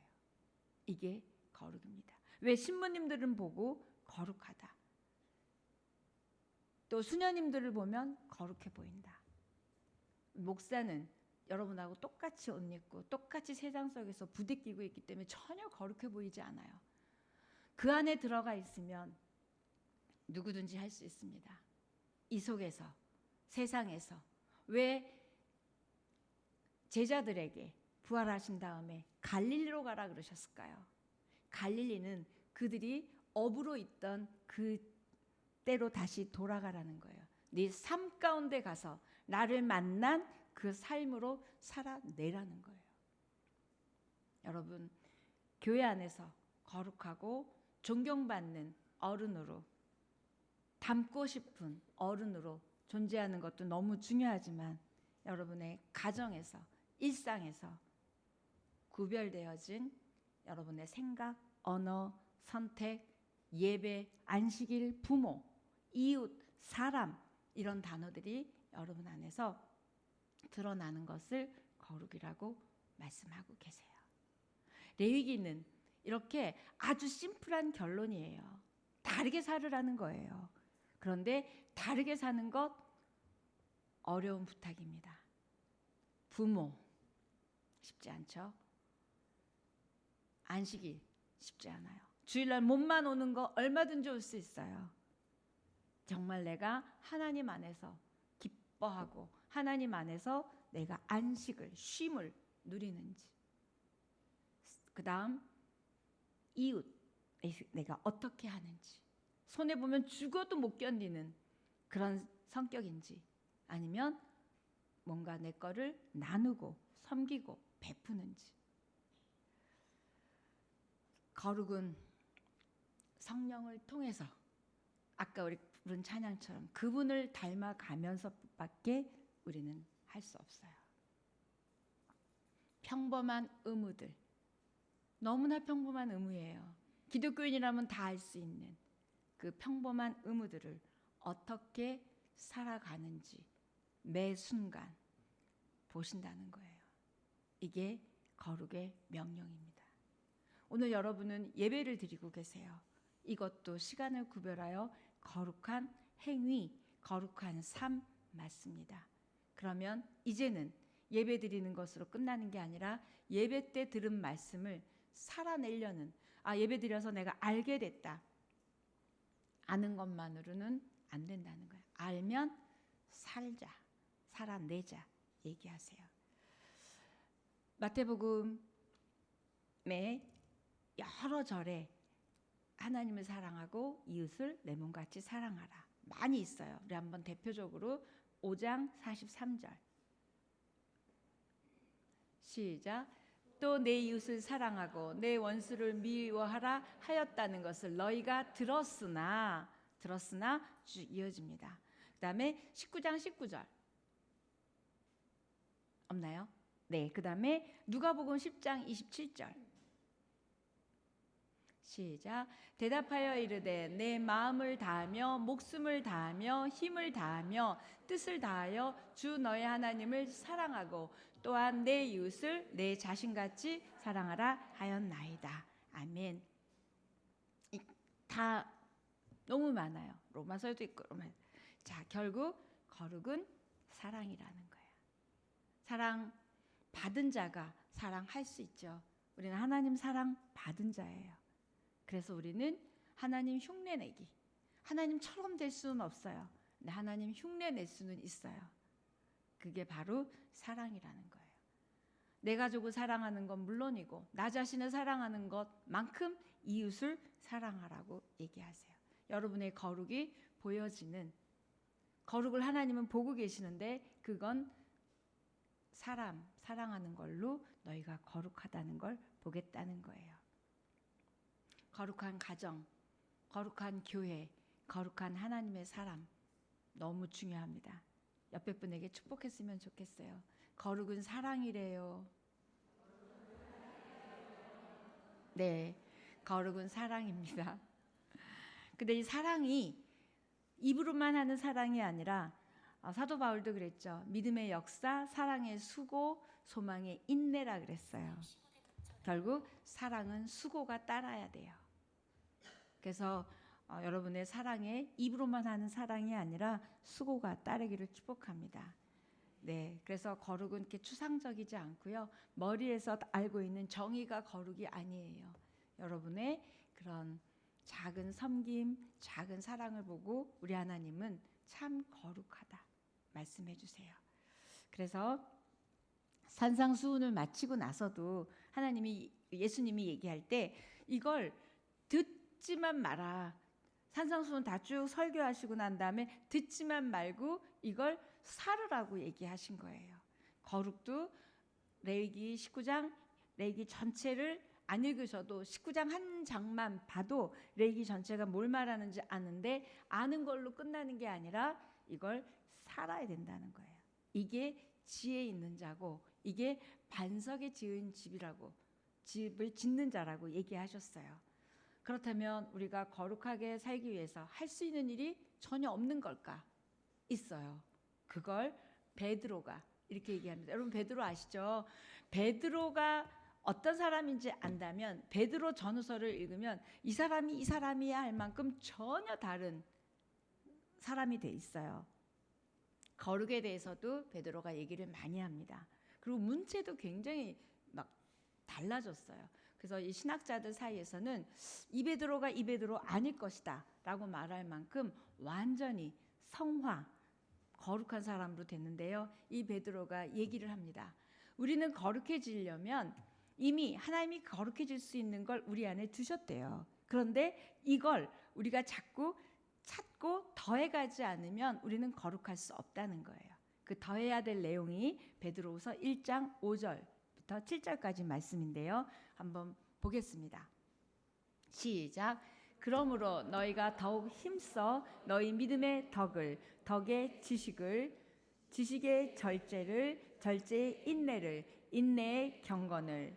이게 거룩입니다. 왜 신부님들은 보고 거룩하다. 또 수녀님들을 보면 거룩해 보인다. 목사는 여러분하고 똑같이 옷 입고 똑같이 세상 속에서 부대끼고 있기 때문에 전혀 거룩해 보이지 않아요. 그 안에 들어가 있으면 누구든지 할 수 있습니다. 이 속에서 세상에서 왜 제자들에게 부활하신 다음에 갈릴리로 가라 그러셨을까요? 갈릴리는 그들이 업으로 있던 그 때로 다시 돌아가라는 거예요. 네 삶 가운데 가서 나를 만난 그 삶으로 살아내라는 거예요. 여러분, 교회 안에서 거룩하고 존경받는 어른으로 닮고 싶은 어른으로 존재하는 것도 너무 중요하지만 여러분의 가정에서 일상에서 구별되어진 여러분의 생각, 언어, 선택, 예배, 안식일, 부모, 이웃, 사람 이런 단어들이 여러분 안에서 드러나는 것을 거룩이라고 말씀하고 계세요. 레위기는 이렇게 아주 심플한 결론이에요. 다르게 살으라는 거예요. 그런데 다르게 사는 것 어려운 부탁입니다. 부모 쉽지 않죠. 안식일 쉽지 않아요. 주일날 몸만 오는 거 얼마든지 올 수 있어요. 정말 내가 하나님 안에서 기뻐하고 하나님 안에서 내가 안식을, 쉼을 누리는지. 그 다음 이웃, 내가 어떻게 하는지. 손해보면 죽어도 못 견디는 그런 성격인지, 아니면 뭔가 내 거를 나누고 섬기고 베푸는지. 거룩은 성령을 통해서 아까 우리 부른 찬양처럼 그분을 닮아가면서밖에 우리는 할 수 없어요. 평범한 의무들, 너무나 평범한 의무예요. 기독교인이라면 다 할 수 있는 그 평범한 의무들을 어떻게 살아가는지 매 순간 보신다는 거예요. 이게 거룩의 명령입니다. 오늘 여러분은 예배를 드리고 계세요. 이것도 시간을 구별하여 거룩한 행위, 거룩한 삶 맞습니다. 그러면 이제는 예배 드리는 것으로 끝나는 게 아니라 예배 때 들은 말씀을 살아내려는, 예배 드려서 내가 알게 됐다. 아는 것만으로는 안 된다는 거예요. 알면 살자, 살아내자 얘기하세요. 마태복음의 여러 절에 하나님을 사랑하고 이웃을 내 몸같이 사랑하라 많이 있어요. 우리 한번 대표적으로 5장 43절 시작. 또 내 이웃을 사랑하고 내 원수를 미워하라 하였다는 것을 너희가 들었으나 쭉 이어집니다. 그 다음에 19장 19절 없나요? 네, 그 다음에 누가복음 10장 27절 시작. 대답하여 이르되 내 마음을 다하며 목숨을 다하며 힘을 다하며 뜻을 다하여 주 너의 하나님을 사랑하고 또한 내 이웃을 내 자신같이 사랑하라 하였나이다. 아멘. 다 너무 많아요. 로마서에도 있고 자, 결국 거룩은 사랑이라는 거예요. 사랑 받은 자가 사랑할 수 있죠. 우리는 하나님 사랑 받은 자예요. 그래서 우리는 하나님 흉내내기, 하나님처럼 될 수는 없어요. 근데 하나님 흉내낼 수는 있어요. 그게 바로 사랑이라는 거예요. 내 가족을 사랑하는 건 물론이고 나 자신을 사랑하는 것만큼 이웃을 사랑하라고 얘기하세요. 여러분의 거룩이 보여지는, 거룩을 하나님은 보고 계시는데 그건 사랑하는 걸로 너희가 거룩하다는 걸 보겠다는 거예요. 거룩한 가정, 거룩한 교회, 거룩한 하나님의 사람 너무 중요합니다. 옆에 분에게 축복했으면 좋겠어요. 거룩은 사랑이래요. 네, 거룩은 사랑입니다. 근데 이 사랑이 입으로만 하는 사랑이 아니라 사도 바울도 그랬죠. 믿음의 역사, 사랑의 수고, 소망의 인내라 그랬어요. 결국 사랑은 수고가 따라야 돼요. 그래서 여러분의 사랑에 입으로만 하는 사랑이 아니라 수고가 따르기를 축복합니다. 네, 그래서 거룩은 이렇게 추상적이지 않고요. 머리에서 알고 있는 정의가 거룩이 아니에요. 여러분의 그런 작은 섬김, 작은 사랑을 보고 우리 하나님은 참 거룩하다 말씀해 주세요. 그래서 산상수훈을 마치고 나서도 예수님이 얘기할 때 이걸 듣지만 마라. 산상수훈 다 쭉 설교하시고 난 다음에 듣지만 말고 이걸 살으라고 얘기하신 거예요. 거룩도 레위기 19장, 레위기 전체를 안 읽으셔도 19장 한 장만 봐도 레위기 전체가 뭘 말하는지 아는데 아는 걸로 끝나는 게 아니라 이걸 살아야 된다는 거예요. 이게 지혜 있는 자고 이게 반석에 지은 집이라고 집을 짓는 자라고 얘기하셨어요. 그렇다면 우리가 거룩하게 살기 위해서 할 수 있는 일이 전혀 없는 걸까? 있어요. 그걸 베드로가 이렇게 얘기합니다. 여러분 베드로 아시죠? 베드로가 어떤 사람인지 안다면 베드로 전후서를 읽으면 이 사람이 이 사람이야 할 만큼 전혀 다른 사람이 돼 있어요. 거룩에 대해서도 베드로가 얘기를 많이 합니다. 그리고 문체도 굉장히 막 달라졌어요. 그래서 이 신학자들 사이에서는 이 베드로가 이 베드로 아닐 것이다 라고 말할 만큼 완전히 성화, 거룩한 사람으로 됐는데요. 이 베드로가 얘기를 합니다. 우리는 거룩해지려면 이미 하나님이 거룩해질 수 있는 걸 우리 안에 두셨대요. 그런데 이걸 우리가 자꾸 찾고 더해가지 않으면 우리는 거룩할 수 없다는 거예요. 그 더해야 될 내용이 베드로후서 1장 5절부터 7절까지 말씀인데요. 한번 보겠습니다. 시작. 그러므로 너희가 더욱 힘써 너희 믿음의 덕을, 덕의 지식을, 지식의 절제를, 절제의 인내를, 인내의 경건을,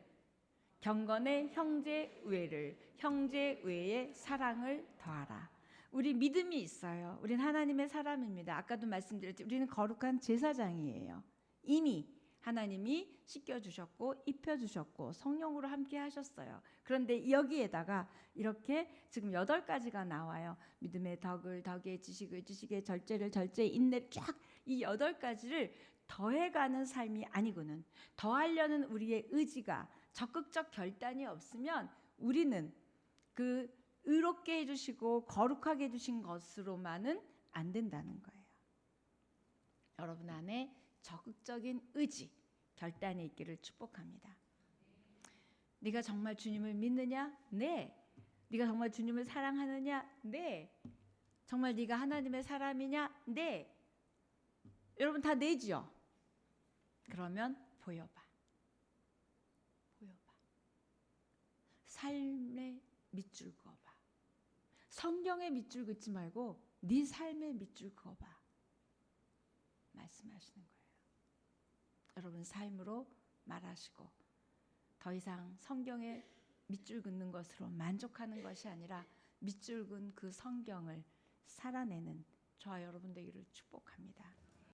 경건의 형제 의회를, 형제 의회의 사랑을 더하라. 우리 믿음이 있어요. 우린 하나님의 사람입니다. 아까도 말씀드렸지 우리는 거룩한 제사장이에요. 이미 하나님이 씻겨주셨고 입혀주셨고 성령으로 함께 하셨어요. 그런데 여기에다가 이렇게 지금 8가지가 나와요. 믿음의 덕을, 덕의 지식을, 지식의 절제를, 절제의 인내를 쫙 이 8가지를 더해가는 삶이 아니고는 더하려는 우리의 의지가 적극적 결단이 없으면 우리는 그 의롭게 해주시고 거룩하게 해주신 것으로만은 안 된다는 거예요. 여러분 안에 적극적인 의지, 결단이 있기를 축복합니다. 네가 정말 주님을 믿느냐? 네. 네가 정말 주님을 사랑하느냐? 네. 정말 네가 하나님의 사람이냐? 네. 여러분 다 네지요? 그러면 보여봐. 보여봐. 삶의 밑줄 그어봐. 성경에 밑줄 긋지 말고 네 삶의 밑줄 그어봐. 말씀하시는 거예요. 여러분 삶으로 말하시고 더 이상 성경에 밑줄 긋는 것으로 만족하는 것이 아니라 밑줄 긋은 그 성경을 살아내는 저와 여러분 되기를 축복합니다.